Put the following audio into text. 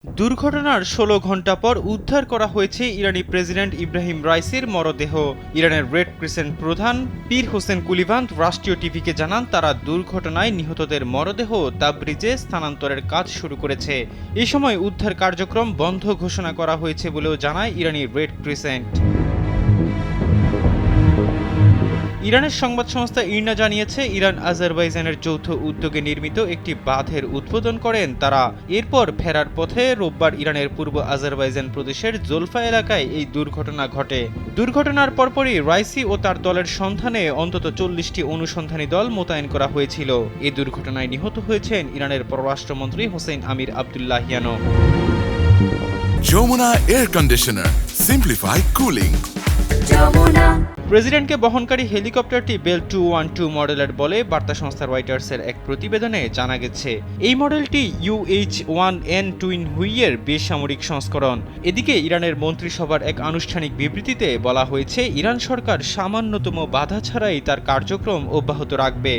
দুর্ঘটনার ১৬ ঘণ্টা পর উদ্ধার করা হয়েছে ইরানি প্রেসিডেন্ট ইব্রাহিম রাইসির মরদেহ। ইরানের রেড ক্রিসেন্ট প্রধান পীর হোসেন কুলিভান্ত রাষ্ট্রীয় টিভিকে জানান, তারা দুর্ঘটনায় নিহতদের মরদেহ তাবরিজে স্থানান্তরের কাজ শুরু করেছে। এ সময় উদ্ধার কার্যক্রম বন্ধ ঘোষণা করা হয়েছে বলেও জানায় ইরানি রেড ক্রিসেন্ট। ইরানের সংবাদ সংস্থা ইরনা জানিয়েছে, ইরান আজারবাইজানের যৌথ উদ্যোগে নির্মিত একটি বাঁধের উদ্বোধন করেন তারা। এরপর ফেরার পথে রোববার ইরানের পূর্ব আজারবাইজান প্রদেশের জোলফা এলাকায় এই দুর্ঘটনা ঘটে। দুর্ঘটনার পরপরই রাইসি ও তার দলের সন্ধানে অন্তত ৪০টি অনুসন্ধানী দল মোতায়েন করা হয়েছিল। এই দুর্ঘটনায় নিহত হয়েছেন ইরানের পররাষ্ট্রমন্ত্রী হোসেন আমির আবদুল্লাহিয়ানো। Jamuna air conditioner, simplify cooling. প্রেসিডেন্টকে বহনকারী হেলিকপ্টারটি বেল 212 মডেলের বলে বার্তা সংস্থা রয়টার্সের এক প্রতিবেদনে জানা গেছে। এই মডেলটি UH-1N টুইন হুইয়ের বেসামরিক সংস্করণ। এদিকে ইরানের মন্ত্রিসভার এক আনুষ্ঠানিক বিবৃতিতে বলা হয়েছে, ইরান সরকার সামান্যতম বাধা ছাড়াই তার কার্যক্রম অব্যাহত রাখবে।